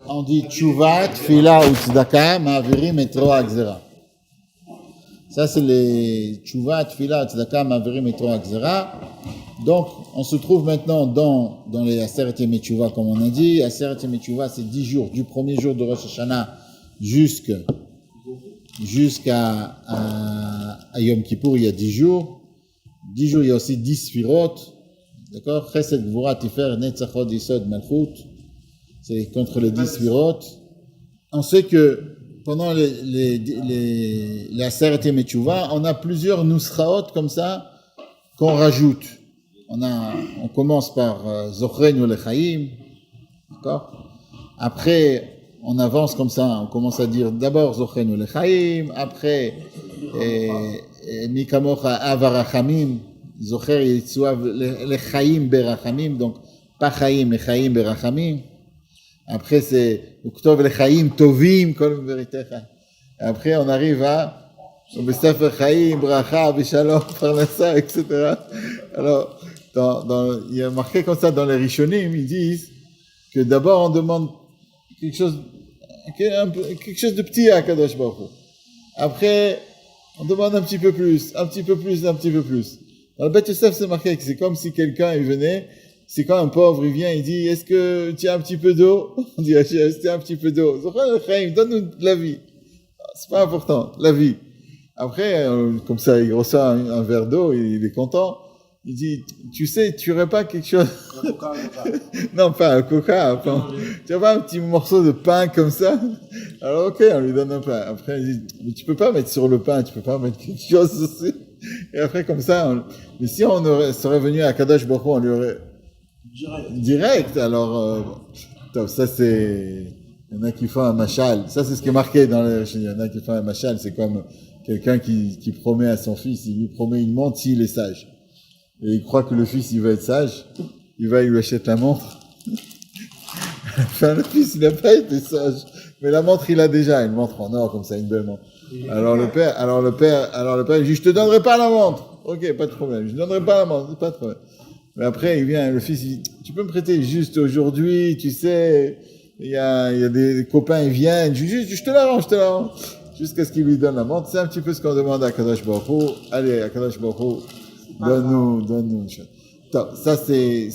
On dit tchouva, tfila ou tzedaka, ma'avirim et roa gzera. Ça, c'est les tchouva, tfila, tzedaka, ma'avirim et roa gzera. Donc, on se trouve maintenant dans les Aseret Yemei Tchouva, comme on a dit. Aseret Yemei Tchouva, c'est 10 jours, du premier jour de Rosh Hashanah jusqu'à Yom Kippour, il y a 10 jours. 10 jours, il y a aussi 10 Sfirot. D'accord? Chesed, Gvura, Tifer, Netzachot, Yisod, Malchut. C'est contre les 10 Sfirot. On sait que pendant les Aseret Yemei Tchouva, on a plusieurs Nusraot comme ça qu'on rajoute. On commence par Zochreinu Lechaim, d'accord? Après, on avance comme ça, on commence à dire d'abord Zochreinu Lechaim, après Mikamocha Avarachamim, Zocher Yitzuav Lechaim Berachamim, donc pas Chaim, mais Chaim Berachamim. Après, c'est Uktov Lechaim Tovim, Kol Veritecha. Après, on arrive à Besefer Chaim, Bracha, Bishalom, Parnassa, etc. Alors, il y a marqué comme ça dans les Rishonim, ils disent que d'abord on demande quelque chose de petit à Kadosh Baruch Hu. Après, on demande un petit peu plus. Dans le Beth Yosef, c'est marqué que c'est comme si quelqu'un il venait, c'est quand un pauvre il vient, il dit, est-ce que tu as un petit peu d'eau? On dit, est-ce que tu as un petit peu d'eau? Donne-nous de la vie. C'est pas important, la vie. Après, comme ça, il reçoit un verre d'eau, il est content. Il dit, tu sais, tu aurais pas quelque chose... Un coca. Non, pas un coca. Tu n'as pas un petit morceau de pain comme ça? Alors, ok, on lui donne un pain. Après, il dit, mais tu peux pas mettre sur le pain, tu peux pas mettre quelque chose aussi. Et après, comme ça, mais si on serait venu à Kadosh Baruch Hu, on lui aurait... Direct. Alors, ça c'est... Il y en a qui font un machal. Ça, c'est ce qui est marqué dans les... Il y en a qui font un machal. C'est comme quelqu'un qui promet à son fils, il lui promet une montre s'il est sage. Et il croit que le fils, il va être sage. Il lui achète la montre. Enfin, le fils, il n'a pas été sage. Mais la montre, il a déjà. Une montre en or, comme ça, une belle montre. Alors le père, il dit, je te donnerai pas la montre. Ok, pas de problème. Je te donnerai pas la montre. Pas de problème. Mais après, il vient, le fils, il dit, tu peux me prêter juste aujourd'hui, tu sais, il y a des copains, ils viennent. Je te la rends. Jusqu'à ce qu'il lui donne la montre. C'est un petit peu ce qu'on demande à Kadosh Baruch Hu. Allez, à Kadosh Baruch Hu. Donne-nous une chose. Ça c'est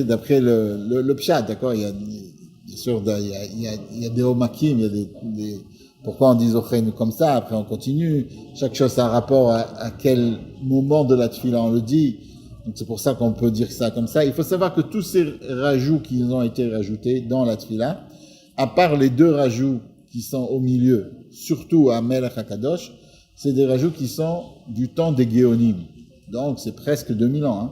d'après le pshat, d'accord? Il y a, bien sûr, il y a des homakim, il y a des pourquoi on dit zochreinu comme ça, après on continue. Chaque chose a un rapport à quel moment de la tefila on le dit. Donc c'est pour ça qu'on peut dire ça comme ça. Il faut savoir que tous ces rajouts qui ont été rajoutés dans la tefila, à part les 2 rajouts qui sont au milieu, surtout à Melech HaKadosh, c'est des rajouts qui sont du temps des Géonim. Donc, c'est presque 2000 ans. Hein.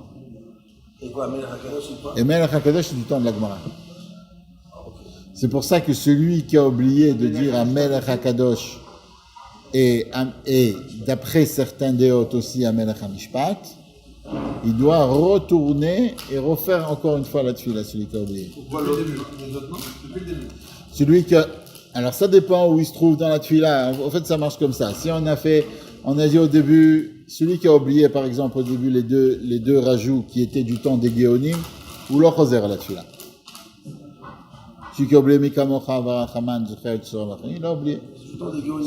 Et quoi, Melech HaKadosh, c'est quoi? Et Melech HaKadosh, c'est du temps de la Gemara. C'est pour ça que celui qui a oublié de dire à Melech HaKadosh et d'après certains déotes aussi à Melech HaMishpat, il doit retourner et refaire encore une fois la tefila, celui qui a oublié. Pourquoi le début? Depuis le début. Celui qui a... Alors, ça dépend où il se trouve dans la tefila. En fait, ça marche comme ça. Si on a dit au début, celui qui a oublié, par exemple, au début, les deux rajouts qui étaient du temps des Géonim, ou le choser à la tefila. Celui qui a oublié Mikamocha, Varachaman, Zocher, Tzor, il a oublié.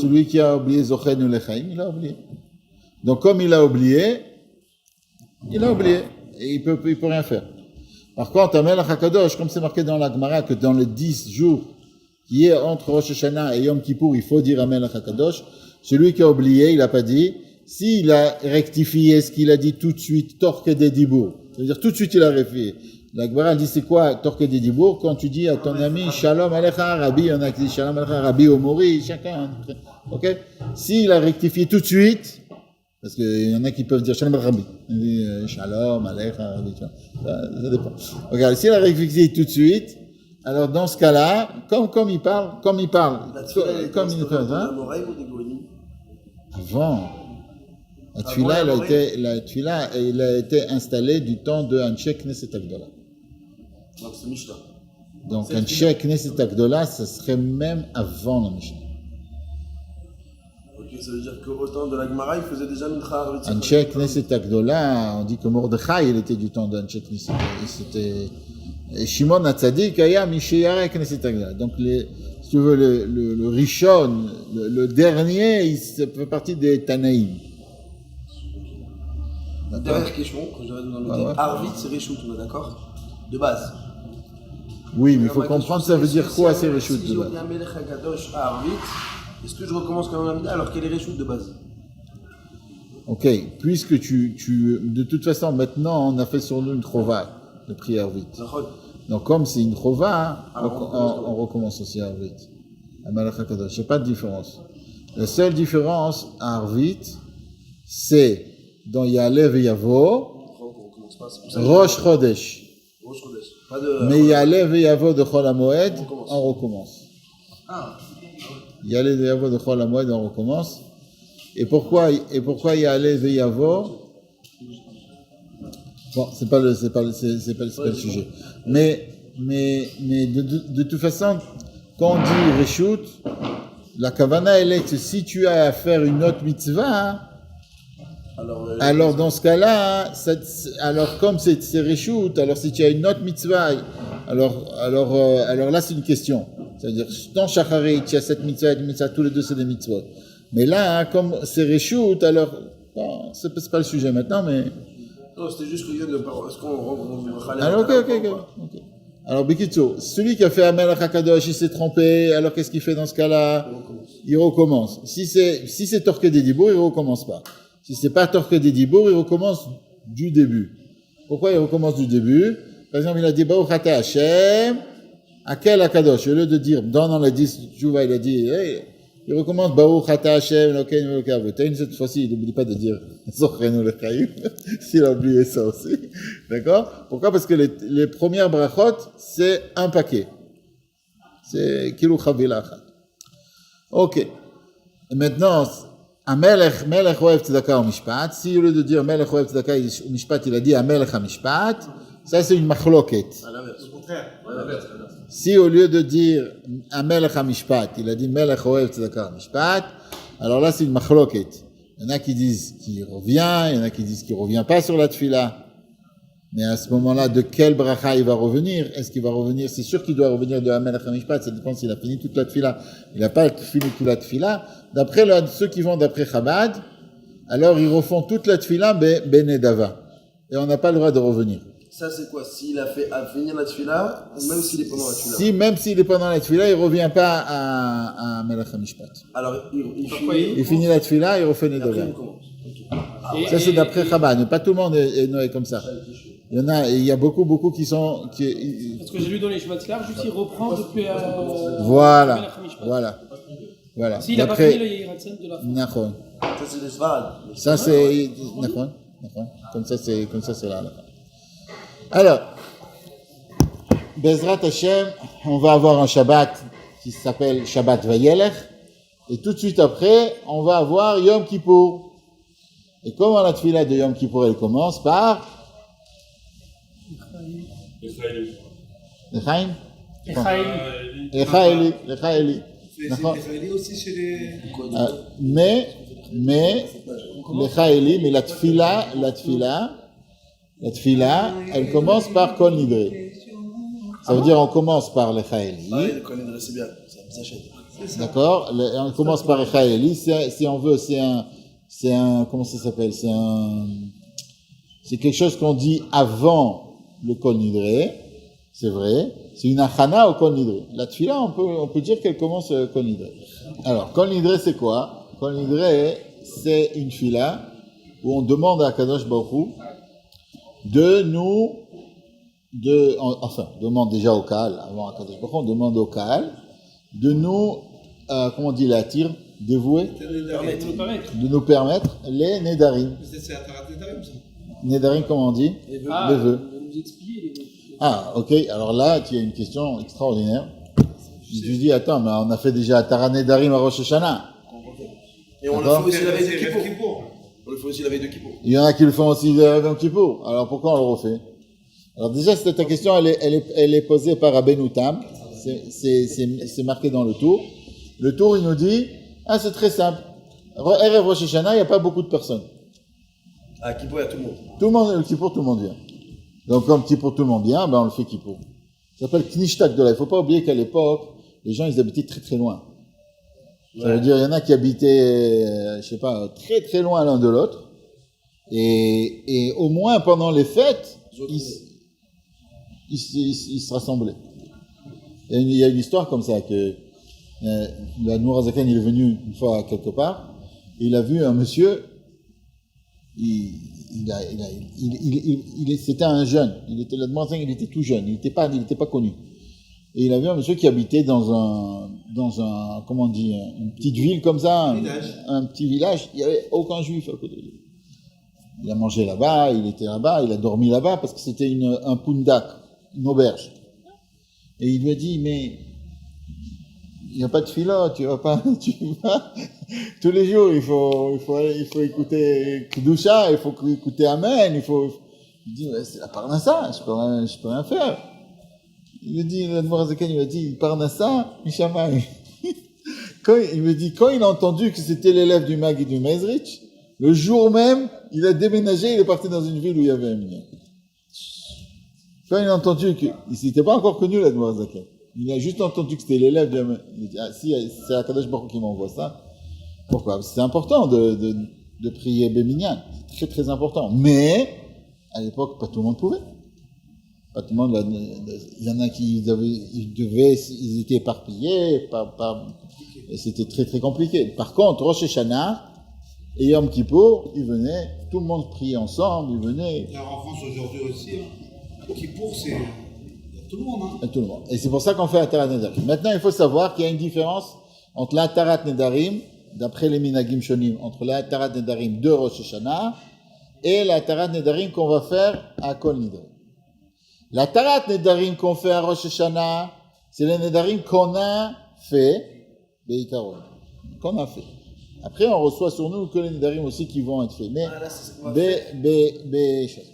Celui qui a oublié Zochen ou Lechaim, il a oublié. Donc, comme il a oublié. Et il peut rien faire. Par contre, à Melech HaKadosh, comme c'est marqué dans la Gemara, que dans les 10 jours, qui est entre Rosh Hashanah et Yom Kippour, il faut dire Amen HaKadosh. Celui qui a oublié, il n'a pas dit. S'il a rectifié ce qu'il a dit tout de suite, Torque des Dibour, c'est-à-dire tout de suite il a rectifié. La Gemara dit c'est quoi Torque des Dibour? Quand tu dis à ton ami Shalom Alecha Rabbi, il y en a qui disent Shalom Alecha Rabbi Omori, chacun. Ok? S'il a rectifié tout de suite, parce qu'il y en a qui peuvent dire Shalom Alecha Rabbi, il dit Shalom Alecha Rabbi, ça dépend. Regarde, s'il a rectifié tout de suite, alors dans ce cas-là, comme il parle, comme il parle, hein? Avant, la tefila, elle a été installée du temps de Anshe Knesset Agdola. Donc c'est Mishnah. Donc Anshe Knesset Agdola, ça serait même avant la Mishnah. Ok, ça veut dire qu'au temps de la Gemara, il faisait déjà Mincha. Anshe Knesset Agdola, on dit que Mordechai, il était du temps d'Anshe Knesset. Shimon HaTzadik aya misheyare Knesset Agdala. Donc, si tu veux, le Rishon, le dernier, il fait partie des Tanaïm. Dernière question, que je vais demander. Arvit, c'est Réchout, on est d'accord? De base. Oui, mais il faut comprendre ça veut dire quoi, c'est Réchout Si de j'ai base. oublié un Melech HaKadosh à Arvit, est-ce que je recommence quand même la Mida alors qu'elle est Réchout de base? Ok, puisque de toute façon, maintenant, on a fait sur nous une chova, de prière vite. Donc, comme c'est une chova, on recommence aussi à Arvit. À Melech HaKadosh. Il n'y a pas de différence. La seule différence à Arvit, c'est dans Ya'aleh ve'yavo, Rosh Chodesh. Mais Ya'aleh ve'yavo de Chol HaMoed, on recommence. Ya'aleh ve'yavo de Chol HaMoed, on recommence. Et pourquoi Ya'aleh ve'yavo? Bon, c'est pas le sujet. Mais de toute façon, quand on dit Reshut, la kavana elle est que si tu as à faire une autre mitzvah, alors dans ce cas-là, alors comme c'est Reshut, alors si tu as une autre mitzvah, alors là c'est une question. C'est-à-dire, dans Shacharit, tu as cette mitzvah et cette mitzvah, tous les deux c'est des mitzvot. Mais là, comme c'est Reshut, alors, bon, c'est pas le sujet maintenant, mais... Non, c'était juste l'idée de... Est-ce qu'on... Alors, ok. Alors, Bikitso, celui qui a fait Melech HaKadosh, il s'est trompé, alors qu'est-ce qu'il fait dans ce cas-là? Il recommence. Si c'est Torqué des Dibour, il recommence pas. Si c'est pas Torqué des Dibour, il recommence du début. Pourquoi il recommence du début? Par exemple, il a dit, Baruch Ata Hashem, Akel HaKadosh. Au lieu de dire, dans les 10 Tchouva, il a dit, hey, il recommence, Baruch Ata Hashem, Elokeinu Elokei Avoteinu. Cette fois-ci, il n'oublie pas de dire, Zochreinu Lechaim, s'il a oublié ça aussi. D'accord? Pourquoi? Parce que les premières brachot, c'est un paquet. C'est Kilu Chavila Achat. Ok. Et maintenant, Melech Oev Tzedaka ou Mishpat. Si au lieu de dire Melech Oev Tzedaka ou Mishpat, il a dit Melech HaMishpat, ça c'est une machloket. À l'inverse. Au contraire. Si au lieu de dire Melech HaMishpat, il a dit Melech Oev Tzedaka ou Mishpat, alors là c'est une machloket. Il y en a qui disent qu'il revient, il y en a qui disent qu'il ne revient pas sur la tefila. Mais à ce moment-là, de quel bracha il va revenir? Est-ce qu'il va revenir? C'est sûr qu'il doit revenir de Melech HaMishpat, ça dépend s'il a fini toute la tefila. Il n'a pas fini toute la tefila. D'après ceux qui vont d'après Chabad, alors ils refont toute la tefila Benedava. Et on n'a pas le droit de revenir. Ça c'est quoi? S'il a fait à finir la tefila, ou même s'il est pendant la tefila? Si, même s'il est pendant la tefila, il ne revient pas à Melech HaMishpat. Alors il finit la tefila, il refait Nedava. Ça c'est d'après Chabad, mais pas tout le monde est noé comme ça. Il y a beaucoup qui sont... Parce que j'ai lu dans les chemins clairs, juste il reprend depuis... Voilà. S'il n'a pas fini, il ira de la fin. Nachon. Ça c'est des svarades. Ça c'est... Nachon. Comme ça c'est là. Alors, Bezrat Hashem, on va avoir un Shabbat qui s'appelle Shabbat Vayelech, et tout de suite après, on va avoir Yom Kippour. Et comment la tefila de Yom Kippour, elle commence par... Lechaim. Lechaïli. Lechaïli aussi chez les... Mais Lechaïli, mais la tefila, elle commence par Kol Nidre. Ça veut dire on commence par Lechaïli. Ah oui, le Kol Nidre, c'est bien, ça achète. D'accord? On commence par Lechaïli. Si on veut, c'est un, comment ça s'appelle? C'est quelque chose qu'on dit avant le Kol Nidre, c'est vrai. C'est une achana au Kol Nidre. La tefila, on peut dire qu'elle commence Kol Nidre. Alors, Kol Nidre, c'est quoi? Kol Nidre, c'est une tefila où on demande à Kadosh Baruch Hu demande déjà au Kaal, avant Kadosh Baruch Hu, on demande au Kaal de nous, comment on dit, l'attire, dévouer, de nous permettre les Nedarim. C'est la Tarat Nedarim, ça. Nedarim, comment on dit? Les vœux. Nous expliquer les vœux. Ah, ok. Alors là, tu as une question extraordinaire. Tu dis, attends, mais on a fait déjà Tarat Nedarim à Rosh Hashanah. Et on le fait aussi la veille de Kippour. On le fait aussi la veille de Kippour. Il y en a qui le font aussi la veille de Kippour. Alors pourquoi on le refait? Alors déjà, ta question, elle est posée par Rabbeinu Tam. C'est marqué dans le tour. Le tour, il nous dit, c'est très simple. Erev Rosh Hashanah, il n'y a pas beaucoup de personnes. À Kippour, il y a tout le monde. Tout le monde, Kippour, tout le monde vient. Donc comme Kippour, tout le monde vient, on le fait Kippour. Ça s'appelle Knishta Gdola. Il faut pas oublier qu'à l'époque, les gens, ils habitaient très très loin. Ça veut dire, il y en a qui habitaient, je sais pas, très très loin l'un de l'autre. Et au moins pendant les fêtes, ils se rassemblaient. Il y a une histoire comme ça que l'Admour Hazaken, il est venu une fois quelque part, et il a vu un monsieur, c'était un jeune, l'Admour Hazaken, il était tout jeune, il n'était pas connu. Et il a vu un monsieur qui habitait dans un, comment on dit, une petite ville comme ça, un petit village, il n'y avait aucun juif à côté de lui. Il a mangé là-bas, il était là-bas, il a dormi là-bas parce que c'était un pundak, une auberge. Et il lui a dit, mais il n'y a pas de philo, tu vas tous les jours, il faut écouter Kedusha, il faut écouter Amen, il dit, ouais, c'est la Parnassa, je peux rien faire. Il a dit, l'Admour Hazaken, il a dit, Parnassa, Mishamay. Il me dit, quand il a entendu que c'était l'élève du Mag et du Mezrich, le jour même, il a déménagé, il est parti dans une ville où il y avait un minyan. Quand il a entendu il n'était pas encore connu, l'Admour Hazaken. Il a juste entendu que c'était l'élève du Mag. Il a dit, ah, si, c'est Akadosh Baruch Hu qui m'envoie ça. Pourquoi? Parce que c'est important de prier Béminyan. C'est très très important. Mais, à l'époque, pas tout le monde pouvait. Pas tout le monde, il y en a qui ils étaient éparpillés, et c'était très très compliqué. Par contre, Rosh Hashanah et Yom Kippour, ils venaient, tout le monde priait ensemble, ils venaient. Alors en France aujourd'hui aussi, Kippour, c'est tout le monde. Hein. Tout le monde. Et c'est pour ça qu'on fait Atarat Nedarim. Maintenant, il faut savoir qu'il y a une différence entre l'Atarat Nedarim, d'après les Minagim Shonim, entre l'Atarat Nedarim de Rosh Hashanah et l'Atarat Nedarim qu'on va faire à Kol Nidre. La Tarat Nedarim qu'on fait à Rosh Hashanah, c'est les Nedarim qu'on a fait, Beikaron, qu'on a fait. Après, on reçoit sur nous que les Nedarim aussi qui vont être faits. Mais,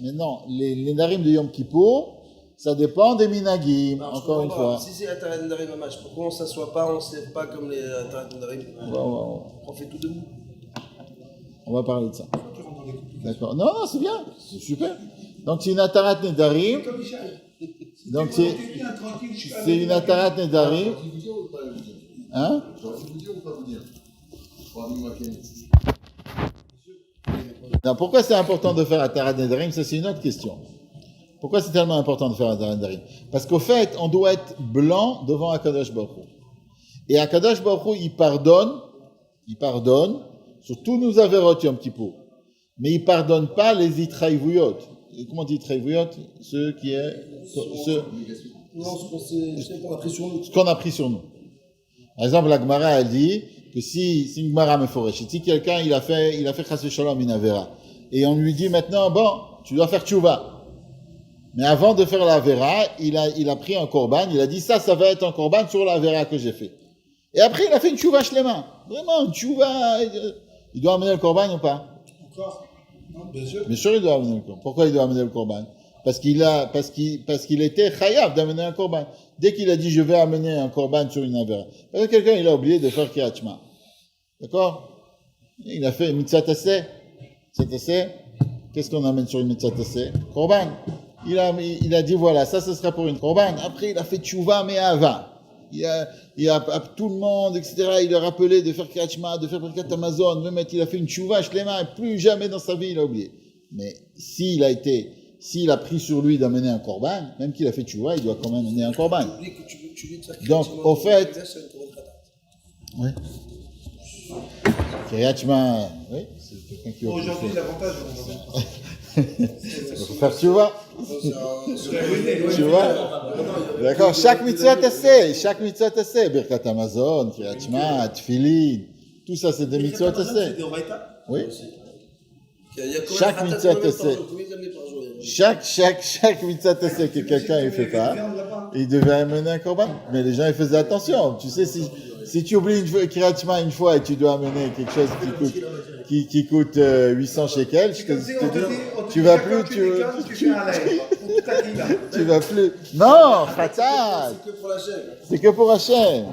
maintenant, les Nedarim de Yom Kippour, ça dépend des Minagim, encore une fois. Si c'est la Tarat Nedarim à match, pourquoi on ne s'assoit pas, on ne se lève pas comme les Tarat Nedarim? On fait tout debout. On va parler de ça. D'accord. Non, c'est bien, c'est super. Donc c'est une Atarat Nedarim. Donc c'est une Atarat Nedarim. Hein? Non, pourquoi c'est important de faire Atarat Nedarim? Ça c'est une autre question. Pourquoi c'est tellement important de faire Atarat Nedarim? Parce qu'au fait, on doit être blanc devant Akadosh Baruch Hu. Et Akadosh Baruch Hu, il pardonne sur tous nos avérotes Yom Kippour. Mais il pardonne pas les Itraïvouyot. Et comment on dit Itraïvouyot? Ce qu'on a pris sur nous. Par exemple, la Gemara, elle dit que si une Gemara meforesh, si quelqu'un, il a fait Chas Shalom in Avera, et on lui dit maintenant, bon, tu dois faire tchouva. Mais avant de faire la Avera, il a pris un korban, il a dit ça va être un korban sur la Avera que j'ai fait. Et après, il a fait une tchouva shlema. Vraiment, une tchouva, il doit amener le korban ou pas? Encore? Non, bien sûr. Bien sûr, il doit amener le korban. Pourquoi il doit amener le korban? Parce qu'il était chayav d'amener un korban. Dès qu'il a dit je vais amener un korban sur une avera. Parce que quelqu'un, il a oublié de faire Kriyat Shema. D'accord? Il a fait mitzvah tasseh. Mitzvah tasseh. Qu'est-ce qu'on amène sur une mitzvah tasseh? Korban. Il a dit voilà, ça sera pour une korban. Après, il a fait tchouva mais ava. Il a tout le monde, etc. Il a rappelé de faire Kriyat Shema, de faire Birkat Hamazon, même il a fait une tchouva shlema, et plus jamais dans sa vie il a oublié. Mais s'il a pris sur lui d'amener un korban, même qu'il a fait tchouva, il doit quand même amener un korban. Donc, au fait, oui. Kriyat Shema, oui, c'est quelqu'un qui aujourd'hui, l'avantage, il faut faire tchouva. Tu vois? D'accord, chaque mitzvah tasseh, Birkat Hamazon, Kriyat Shema, Tfilin, tout ça c'est des mitzvot tasseh. Oui. Chaque mitzvah tasseh. Chaque mitzvah tasseh que quelqu'un ne fait pas, il devait amener un korban. Mais les gens ils faisaient attention. Tu sais, si tu oublies une Kriyat Shema une fois et tu dois amener quelque chose qui coûte 800 shekels, je te dis, tu vas plus, tu vas plus. Non, fatal. C'est que pour la chaîne. C'est que pour Hachem.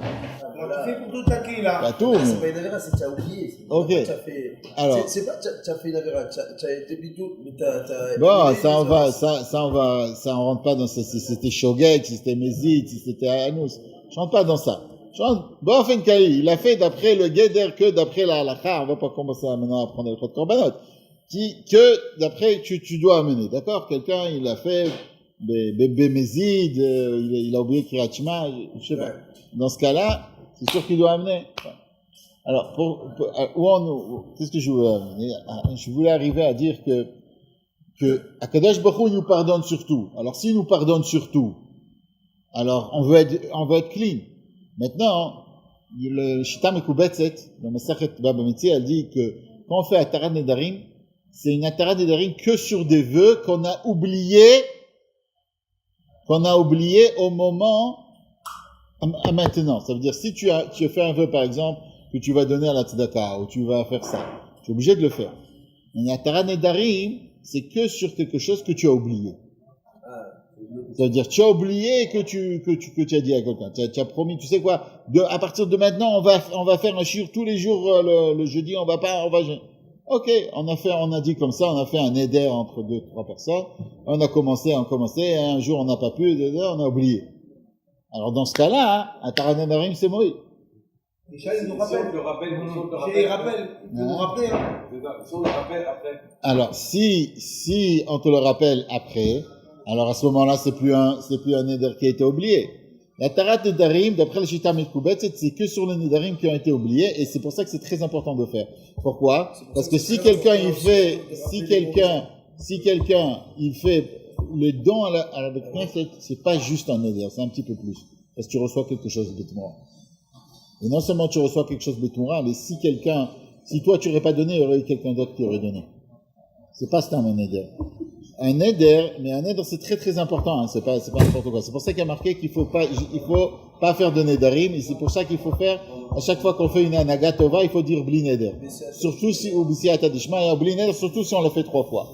Alors, tu fais pour toute la quille, là. Pas tout, Ah, c'est mais... pas une avéra, c'est que tu as oublié. Ok. Tu as fait. Alors. C'est pas tu as fait une avéra, tu as été bidou, mais t'as. Bon, éliminé, ça on rentre pas dans ça. Si c'était Shogeg, si c'était Mézid, si c'était Anous. Je rentre pas dans ça. Bon, fait une Kali. Il a fait d'après le Geder que d'après la halakha. On va pas commencer maintenant à prendre le code Korbanot. Que d'après tu dois amener. D'accord? Quelqu'un, il a fait bébé Mézid, il a oublié Kiryat Shema, je sais pas. Dans ce cas-là, c'est sûr qu'il doit amener. Alors, qu'est-ce que je voulais amener? Je voulais arriver à dire que Akadosh Baruch Hu nous pardonne sur tout. Alors, s'il nous pardonne sur tout, alors on veut être clean. Maintenant, le Shita Mekubetzet, dans Masachet Baba Metzia, elle dit que quand on fait Atarat Nedarim, c'est une Atarat Nedarim que sur des vœux qu'on a oubliés au moment à maintenant. Ça veut dire, si tu as fait un vœu, par exemple, que tu vas donner à la tzedaka, ou tu vas faire ça, tu es obligé de le faire. Mais Atarat Nedarim, c'est que sur quelque chose que tu as oublié. Ça veut dire, tu as oublié que tu as dit à quelqu'un. Tu as promis, tu sais quoi, à partir de maintenant, on va faire un shiur tous les jours, le jeudi, ok, on a dit comme ça, on a fait un éder entre 2-3 personnes, on a commencé, et un jour on n'a pas pu, on a oublié. Alors dans ce cas-là, un Atarat Nedarim, c'est mauvais. Déjà, il nous rappelle. Il nous rappelle. Il faut nous rappeler, hein. Si on le rappelle après. Alors, si on te le rappelle après, alors à ce moment-là, c'est plus un néder qui a été oublié. La Tarat Nedarim, d'après le Shita Mekubetzet, c'est que sur les Nedarim qui ont été oubliés, et c'est pour ça que c'est très important de faire. Pourquoi? Parce que si quelqu'un il fait le don à la Beit Knesset, c'est pas juste un néder, c'est un petit peu plus. Parce que tu reçois quelque chose de B'tmura. Et non seulement tu reçois quelque chose de B'tmura, mais si toi tu aurais pas donné, il y aurait eu quelqu'un d'autre qui aurait donné. C'est pas ça un néder. Un éder, mais un éder c'est très très important, hein, c'est pas n'importe quoi. C'est pour ça qu'il y a marqué qu'il faut pas faire de nédarim, et c'est pour ça qu'il faut faire, à chaque fois qu'on fait une anaga tova, il faut dire bli néder. Surtout si, ou bisi atadishma, et bli néder, surtout si on le fait 3 fois.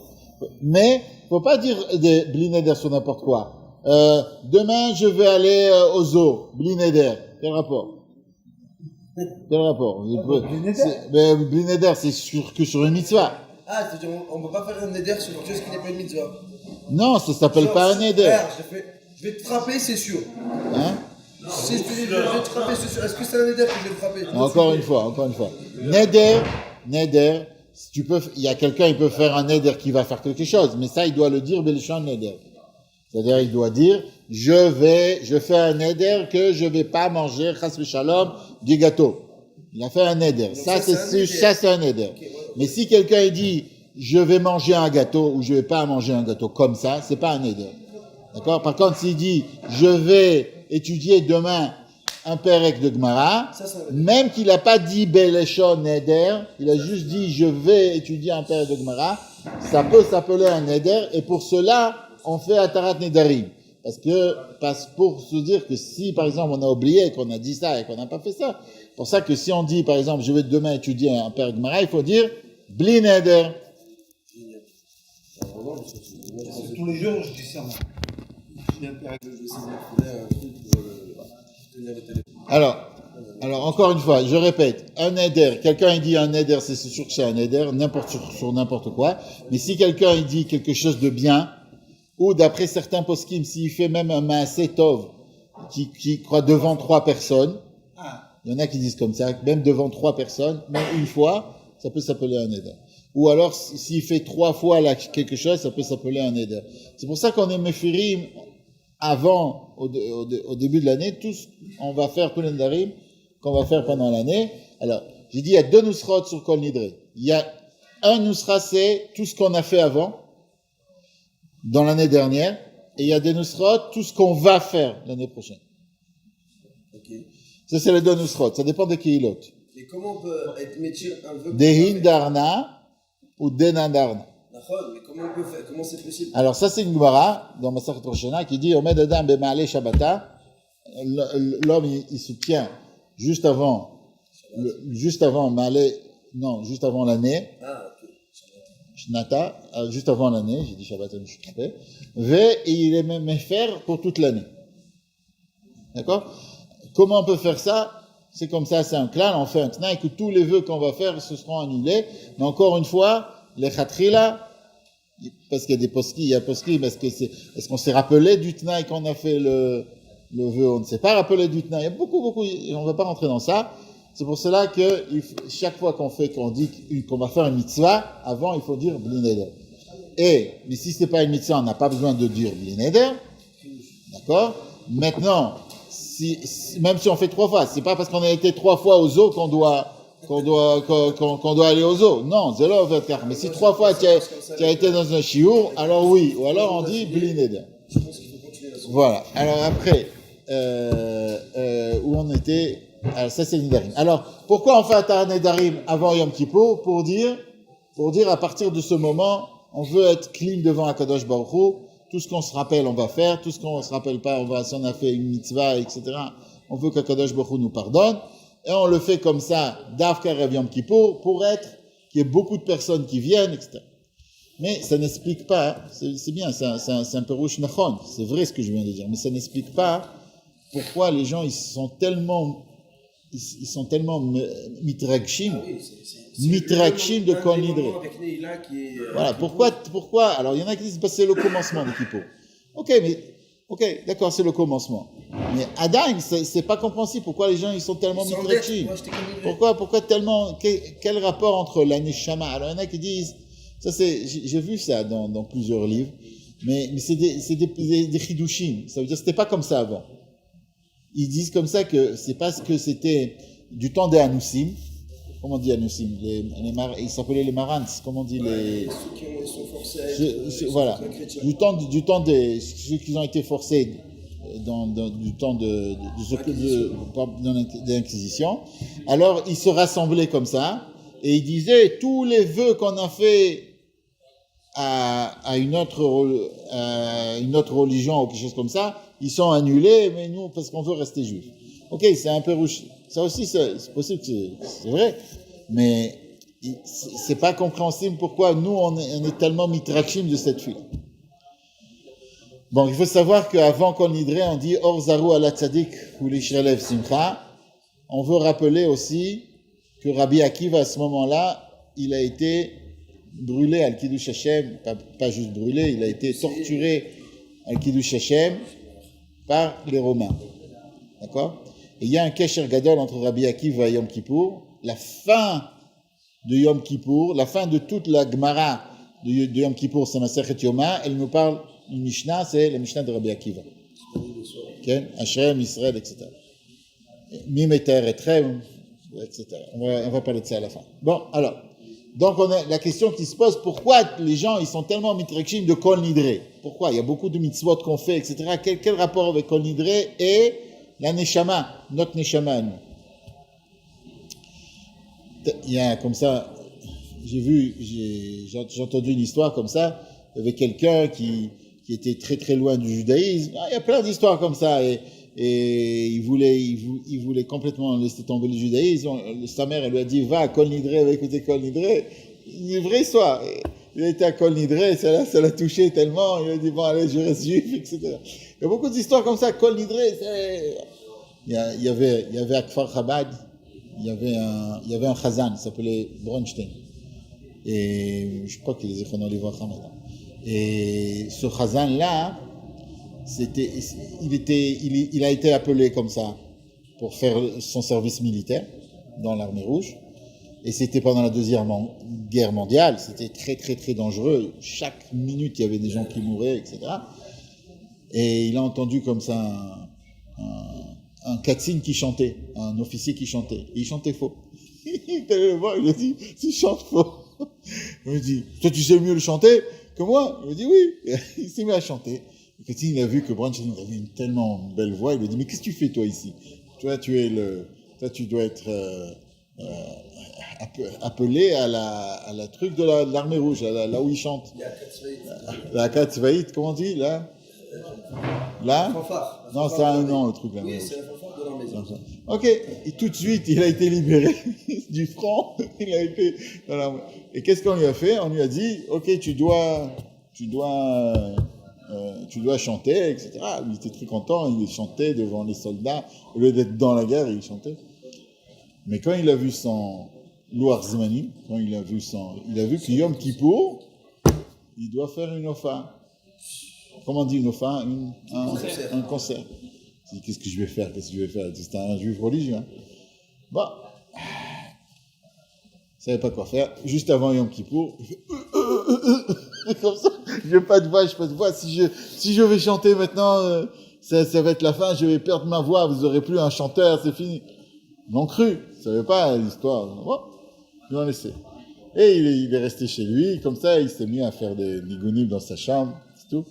Mais, faut pas dire des bli néder sur n'importe quoi. Demain, je vais aller au zoo, bli néder. Quel rapport? Mais bli néder, c'est que sur une mitzvah. Ah, c'est-à-dire, on ne peut pas faire un éder sur quelque chose qui n'est pas une mitzvah. Non, ça s'appelle pas un éder. Je vais te frapper, c'est sûr. Hein? Je vais te frapper, c'est sûr. Est-ce que c'est un éder que je vais te frapper? Encore une fois. Neder, il y a quelqu'un, il peut faire un neder qui va faire quelque chose, mais ça, il doit le dire Belshon neder. C'est-à-dire, il doit dire, je fais un neder que je vais pas manger, chas v'shalom, du gâteau. Il a fait un neder. Ça, c'est un neder. Okay, ouais. Mais si quelqu'un, il dit, je vais manger un gâteau, ou je vais pas manger un gâteau comme ça, c'est pas un neder. D'accord? Par contre, s'il dit, je vais étudier demain un pérec de Gemara, même qu'il n'a pas dit Beleshon Neder, il a juste dit je vais étudier un pérec de Gemara, ça peut s'appeler un Neder, et pour cela, on fait Atarat Nedarim. Pour se dire que si, par exemple, on a oublié qu'on a dit ça et qu'on n'a pas fait ça, pour ça que si on dit, par exemple, je vais demain étudier un pérec de Gemara, il faut dire Bli Neder. Tous les jours, je dis ça, moi. Alors, encore une fois, je répète, un éder, quelqu'un il dit un éder, c'est sûr que c'est un éder, sur n'importe quoi, mais si quelqu'un il dit quelque chose de bien, ou d'après certains poskim, s'il fait même un maaseh tov, qui croit devant 3 personnes, il y en a qui disent comme ça, même devant 3 personnes, même une fois, ça peut s'appeler un éder. Ou alors, s'il fait 3 fois quelque chose, ça peut s'appeler un éder. C'est pour ça qu'on est méfirim avant, au début de l'année, on va faire tous les nedarim qu'on va faire pendant l'année. Alors, j'ai dit, il y a 2 nusrot sur Kol Nidre. Il y a un nusra, c'est tout ce qu'on a fait avant, dans l'année dernière, et il y a des nusrot, tout ce qu'on va faire l'année prochaine. Okay. Ça, c'est les 2 nusrot. Ça dépend des kehilot. Et comment on peut être métier un vœu? Dehin darna ou denan darna. Mais comment on peut faire? Comment c'est possible? Alors ça c'est une Gemara dans Masachet Rosh Hashanah qui dit Omed Adam b'Ma'aleh Shabbata, l'homme il se tient juste avant l'année. Shnata, juste avant l'année, j'ai dit Shabbat, je suis trompé. Et il est méfer pour toute l'année. D'accord? Comment on peut faire ça? c'est comme ça, c'est un clan, on fait un tnaï, que tous les vœux qu'on va faire, se seront annulés. Mais encore une fois, les khatrila, parce qu'il y a des poskim, parce que est-ce qu'on s'est rappelé du tnaï qu'on a fait le vœu, on ne s'est pas rappelé du tnaï. Il y a beaucoup, on ne va pas rentrer dans ça. C'est pour cela que chaque fois qu'on dit qu'on va faire une mitzvah, avant il faut dire bli neder. Mais si c'est pas une mitzvah, on n'a pas besoin de dire bli neder. D'accord? Maintenant, même si on fait 3 fois, c'est pas parce qu'on a été 3 fois au zoo qu'on doit aller au zoo. Non, c'est là, mais si 3 fois tu as été dans un chiour, alors oui, ou alors on dit bli neder. Je pense qu'il faut continuer là-dessus. Voilà. Alors après, où on était, alors ça c'est le Nedarim. Alors, pourquoi on fait un Nedarim avant Yom Kippour? Pour dire à partir de ce moment, on veut être clean devant Akadosh Baruch Hu. Tout ce qu'on se rappelle, on va faire. Tout ce qu'on se rappelle pas, si on a fait une mitzvah, etc. On veut qu'Akadosh Baruch Hu nous pardonne. Et on le fait comme ça, d'Avka Rev Yom Kippour, pour qu'il y ait beaucoup de personnes qui viennent, etc. Mais ça n'explique pas, c'est bien, c'est un perouche nachon, c'est vrai ce que je viens de dire, mais ça n'explique pas pourquoi les gens, ils sont tellement mitragshim de Kol Nidre. Voilà, pourquoi, alors il y en a qui disent, c'est le commencement de Kippour. Ok, d'accord, c'est le commencement. Mais Adain, c'est pas compréhensible pourquoi les gens, ils sont tellement mitragshim. Pourquoi tellement, quel rapport entre la neshama? Alors il y en a qui disent, ça j'ai vu ça dans plusieurs livres, mais c'est des chidushim. Ça veut dire c'était pas comme ça avant. Ils disent comme ça que c'est parce que c'était du temps des Anoussim. Comment on dit Anoussim? Ils s'appelaient les Marans. Comment on dit les ceux qui sont forcés voilà. Du temps des ceux qui ont été forcés du temps de l'Inquisition. Alors ils se rassemblaient comme ça et ils disaient tous les vœux qu'on a fait à une autre religion ou quelque chose comme ça, ils sont annulés, mais nous, parce qu'on veut rester juifs. Ok, c'est un peu rouge. Ça aussi, c'est possible que c'est vrai, mais c'est pas compréhensible pourquoi nous, on est tellement mitrachim de cette fille. Bon, il faut savoir qu'avant qu'on nidre, on dit Or zaru ala tzadik ou l'ishrelev simcha. On veut rappeler aussi que Rabbi Akiva, à ce moment-là, il a été brûlé à Kiddush Hashem, pas juste brûlé, il a été torturé à Kiddush Hashem par les Romains. D'accord? Et il y a un kesher gadol entre Rabbi Akiva et Yom Kippour. La fin de Yom Kippour, la fin de toute la Gemara de Yom Kippour, c'est Masechet Yoma, elle nous parle une Mishnah, c'est la Mishnah de Rabbi Akiva. Okay? Hashem, Israël, etc. Mim eter etrem, etc. On va parler de ça à la fin. Bon, alors, donc on a la question qui se pose, pourquoi les gens, ils sont tellement mitrekshim de Kol Nidre? Pourquoi? Il y a beaucoup de mitzvot qu'on fait, etc. Quel rapport avec Kol Nidre et la Neshama, notre Neshama? Il y a comme ça, j'ai entendu une histoire comme ça, il y avait quelqu'un qui était très très loin du judaïsme. Il y a plein d'histoires comme ça, et il voulait complètement laisser tomber le judaïsme. Sa mère, elle lui a dit, va à Kol Nidre, va écouter Kol Nidre. Une vraie histoire. Il a été à Kol Nidre, ça l'a touché tellement, il a dit, bon allez, je reste juif, etc. Il y a beaucoup d'histoires comme ça. Kol Nidre, il y avait à Kfar Chabad, il y avait un chazan, il s'appelait Bronstein. Et je crois qu'il est Zichrono Livracha maintenant. Et ce chazan-là, il a été appelé comme ça pour faire son service militaire dans l'armée rouge. Et c'était pendant la Deuxième Guerre mondiale. C'était très, très, très dangereux. Chaque minute, il y avait des gens qui mouraient, etc. Et il a entendu comme ça un katzin qui chantait, un officier qui chantait. Et il chantait faux. Il est allé le voir, il a dit, tu chantes faux. Il me dit, toi tu sais mieux le chanter que moi? Il me dit, oui. Il s'est mis à chanter. Le katzin, il a vu que Bronstein avait une tellement belle voix. Il lui a dit, mais qu'est-ce que tu fais toi ici? Toi tu dois être appelé à la truc de l'armée rouge, là où il chante. La Katzvaït, comment on dit, là? Là? Fanfare. Non, c'est un nom, le truc là. Oui, c'est la fanfare de l'armée. Ok, et tout de suite, il a été libéré du front. Il a été dans l'armée. Et qu'est-ce qu'on lui a fait? On lui a dit, ok, tu dois chanter, etc. Il était très content, il chantait devant les soldats. Au lieu d'être dans la guerre, il chantait. Mais quand il a vu son Louar Zmani, il a vu que Yom Kippour, il doit faire une ofa. Comment on dit une ofa? Un concert. Il dit, qu'est-ce que je vais faire? C'est un juif religieux. Hein. Bon. Il savait pas quoi faire. Juste avant Yom Kippour, comme ça, j'ai pas de voix. Si je vais chanter maintenant, ça va être la fin, je vais perdre ma voix, vous aurez plus un chanteur, c'est fini. Ils l'ont cru, ils savaient pas l'histoire. Bon, ils l'ont laissé. Et il est resté chez lui, comme ça, il s'est mis à faire des nigounim dans sa chambre, c'est tout.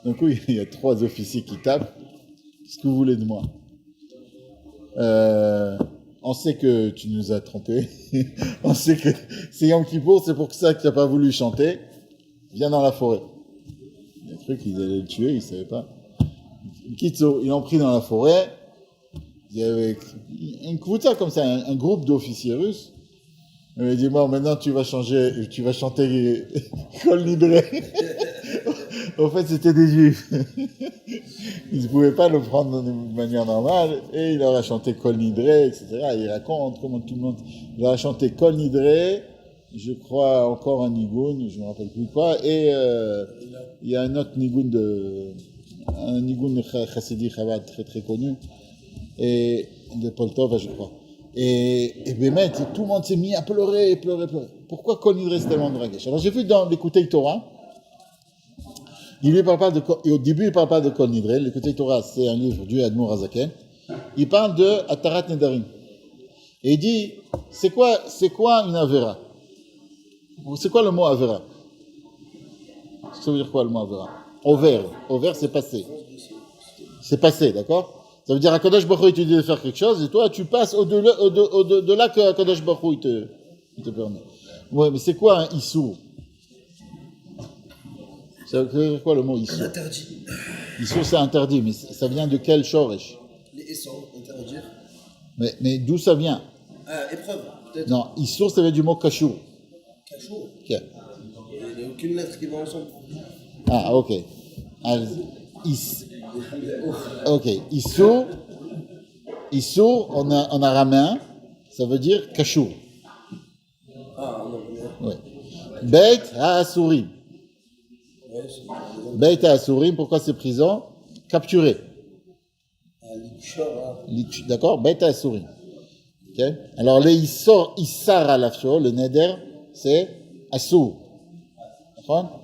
D'un coup, il y a 3 officiers qui tapent. Qu'est-ce que vous voulez de moi? On sait que tu nous as trompés. On sait que c'est Yom Kippour, c'est pour ça que tu n'as pas voulu chanter. Viens dans la forêt. Il a cru qu'ils allaient le tuer, ils ne savaient pas. Kitso, ils l'ont pris dans la forêt. Il y avait une kvutza comme ça, un groupe d'officiers russes. Il m'a dit, bon, maintenant tu vas chanter Kol Nidre. En fait, c'était des juifs. Ils ne pouvaient pas le prendre de manière normale. Et il leur a chanté Kol Nidre, etc. Il raconte comment tout le monde... Il leur a chanté Kol Nidre, je crois encore un nigoun, je ne me rappelle plus quoi. Et il y a un autre nigoun un nigoun chassidi Chabad très très connu. Et de Poltova, je crois. Et Bémet, tout le monde s'est mis à pleurer. Pourquoi Kol Nidre c'est tellement draguesh? Alors j'ai vu dans l'Écoutei Torah, au début, il ne parle pas de Kol Nidre. L'Écoutei Torah, c'est un livre du Admour Hazaken. Il parle de Atarat Nedarim. Et il dit, c'est quoi une Avera? C'est quoi le mot Avera? Ça veut dire quoi le mot Avera? Over, c'est passé. C'est passé, d'accord? Ça veut dire Akadosh Baruch Hu, il te dit de faire quelque chose, et toi, tu passes au-delà que Akadosh Baruch Hu, il te permet. Ouais, mais c'est quoi un Issour? Ça veut dire quoi le mot Issour? Interdit. Issour, c'est interdit, mais ça vient de quel shoresh? Les essents, interdire. Mais d'où ça vient? Épreuve, peut-être. Non, Issour, ça vient du mot Kashur. Cachour. Ok. Il n'y a aucune lettre qui va ensemble. Ah, ok. Alors, ok. Issour, en araméen, ça veut dire Kashur. Ah, non. Ouais. Beit ha-asurim. Beit ha-asurim, pourquoi c'est prison? Capturé. D'accord? Beit ha-asurim. Ok? Alors, les Issar al-Afsho, le Neder, c'est Asur. D'accord?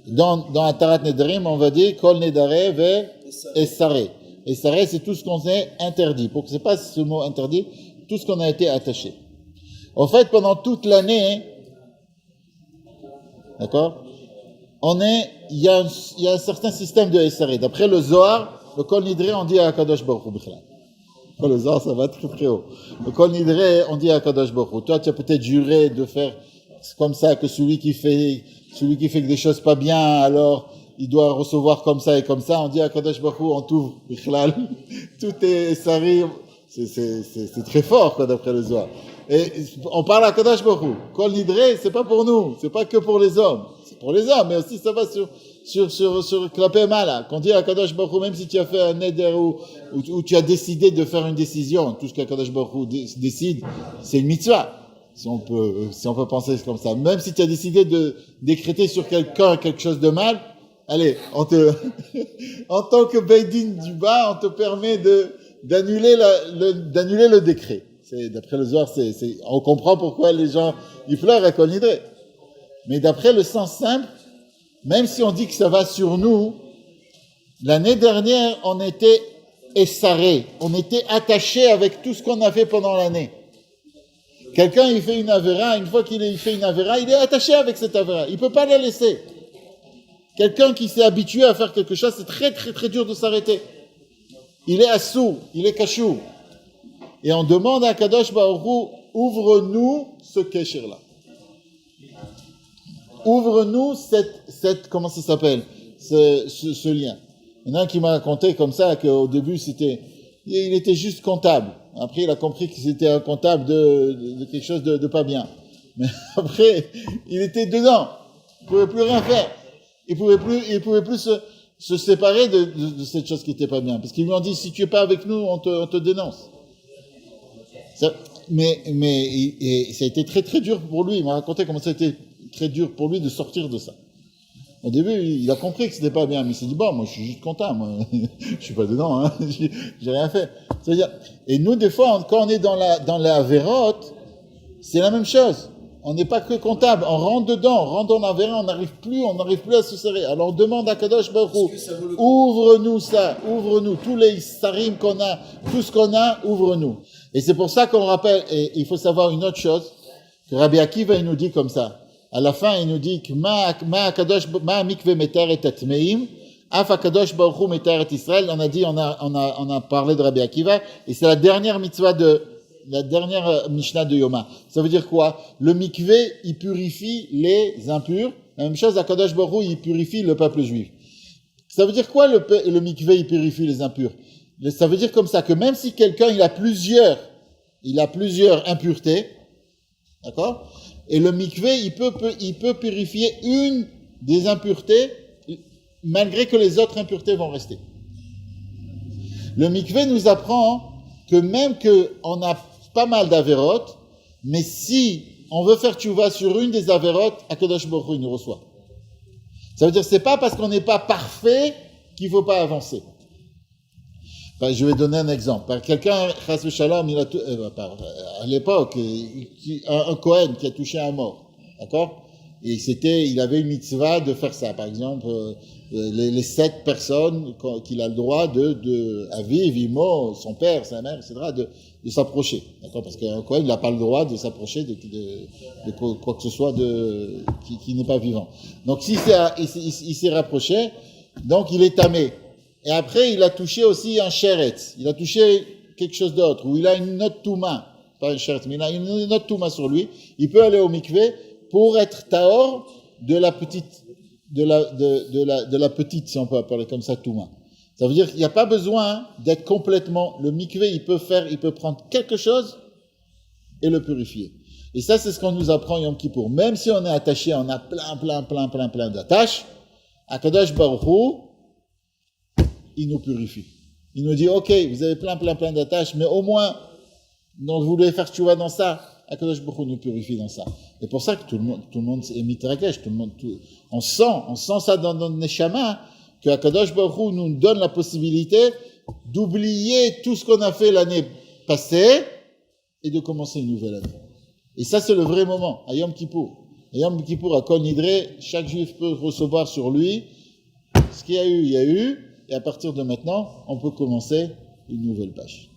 Dans Atarat Nedarim, on va dire Kol Nedare ve Essare. Essare, c'est tout ce qu'on s'est interdit. Pour que c'est pas ce mot interdit, tout ce qu'on a été attaché. En fait, pendant toute l'année, d'accord, il y a un certain système de Essare. D'après le Zohar, le Kol Nidre, on dit à Akadosh Baruch Hu B'chlal. Le Zohar, ça va très très haut. Le Kol Nidre, on dit à Akadosh Baruch Hu. Toi, tu as peut-être juré de faire comme ça, que celui qui fait des choses pas bien, alors il doit recevoir comme ça et comme ça. On dit à Kadosh Baruch Hu, on t'ouvre, tout est sari. C'est très fort, quoi, d'après le Zohar. Et on parle à Kadosh Baruch Hu. Kol Nidre, c'est pas pour nous, c'est pas que pour les hommes. C'est pour les hommes, mais aussi ça va sur Klapé Mala. Qu'on dit à Kadosh Baruch Hu, même si tu as fait un neder ou tu as décidé de faire une décision, tout ce qu'Akadosh Baruch Hu décide, c'est une mitzvah. Si on peut penser comme ça. Même si tu as décidé de décréter sur quelqu'un quelque chose de mal, allez, en tant que Beidin du bas, on te permet d'annuler le décret. D'après le Zohar, on comprend pourquoi les gens, ils pleurent à Kol Nidre. Mais d'après le sens simple, même si on dit que ça va sur nous, l'année dernière, on était essarés, on était attachés avec tout ce qu'on a fait pendant l'année. Quelqu'un, il fait une avéra, une fois qu'il fait une avéra, il est attaché avec cette avéra. Il ne peut pas la laisser. Quelqu'un qui s'est habitué à faire quelque chose, c'est très très très dur de s'arrêter. Il est assou, il est kachou. Et on demande à Kadosh Baruch Hu, ouvre-nous ce kéchir-là. Ouvre-nous cette comment ça s'appelle, ce lien. Il y en a un qui m'a raconté comme ça, qu'au début, il était juste comptable. Après, il a compris que c'était un comptable de quelque chose de pas bien. Mais après, il était dedans. Il pouvait plus rien faire. Il pouvait plus se séparer de cette chose qui était pas bien. Parce qu'ils lui ont dit, si tu es pas avec nous, on te dénonce. et ça a été très très dur pour lui. Il m'a raconté comment ça a été très dur pour lui de sortir de ça. Au début, il a compris que c'était pas bien, mais il s'est dit, bon, moi, je suis juste content, moi. Je suis pas dedans, hein. J'ai rien fait. C'est-à-dire, et nous, des fois, quand on est dans la Avérote, c'est la même chose. On n'est pas que comptable. On rentre dedans, on rentre dans l'Avérote, on n'arrive plus à se serrer. Alors, on demande à Kadosh Baruch Hu, ouvre-nous ça, ouvre-nous. Tous les sarim qu'on a, tout ce qu'on a, ouvre-nous. Et c'est pour ça qu'on rappelle, et il faut savoir une autre chose, que Rabbi Akiva, il nous dit comme ça. À la fin, il nous dit que ma mikve meter et tatmeim, af akadosh baruch hu meter et Israël. On a parlé de Rabbi Akiva, et c'est la dernière Mishnah de Yoma. Ça veut dire quoi? Le mikvé, il purifie les impurs. La même chose, akadosh baruch hu, il purifie le peuple juif. Ça veut dire quoi, le mikvé, il purifie les impurs? Ça veut dire comme ça, que même si quelqu'un, il a plusieurs impuretés, d'accord? Et le mikvé, il peut purifier une des impuretés, malgré que les autres impuretés vont rester. Le mikvé nous apprend que même qu'on a pas mal d'avérotes, mais si on veut faire tchouva sur une des avérotes, Akadosh Baruch Hu, il nous reçoit. Ça veut dire que c'est pas parce qu'on n'est pas parfait qu'il faut pas avancer. Enfin, je vais donner un exemple. Quelqu'un, chas v'shalom, à l'époque, un Kohen qui a touché un mort, d'accord? Et il avait une mitzvah de faire ça. Par exemple, les 7 personnes qu'il a le droit Aviv, Imo, son père, sa mère, etc., de s'approcher, d'accord? Parce qu'un Kohen, il n'a pas le droit de s'approcher de quoi que ce soit qui n'est pas vivant. Donc, il s'est rapproché, donc il est tamé. Et après, il a touché aussi un sheretz. Il a touché quelque chose d'autre, où il a une autre touma. Pas un sheretz, mais il a une autre touma sur lui. Il peut aller au mikvé pour être taor de la petite, si on peut appeler comme ça, touma. Ça veut dire qu'il n'y a pas besoin d'être complètement, le mikvé, il peut prendre quelque chose et le purifier. Et ça, c'est ce qu'on nous apprend Yom Kippour. Même si on est attaché, on a plein d'attaches, Akadosh Baruch Hu, il nous purifie. Il nous dit, ok, vous avez plein d'attaches, mais au moins, donc vous voulez faire tchouva dans ça, Akadosh Baruch Hu nous purifie dans ça. C'est pour ça que tout le monde est mitrakesh, on sent ça dans notre neshama, que Akadosh Baruch Hu nous donne la possibilité d'oublier tout ce qu'on a fait l'année passée et de commencer une nouvelle année. Et ça, c'est le vrai moment, à Yom Kippour. À Yom Kippour, à Kol Nidre, chaque juif peut recevoir sur lui ce qu'il y a eu, il y a eu. Et à partir de maintenant, on peut commencer une nouvelle page.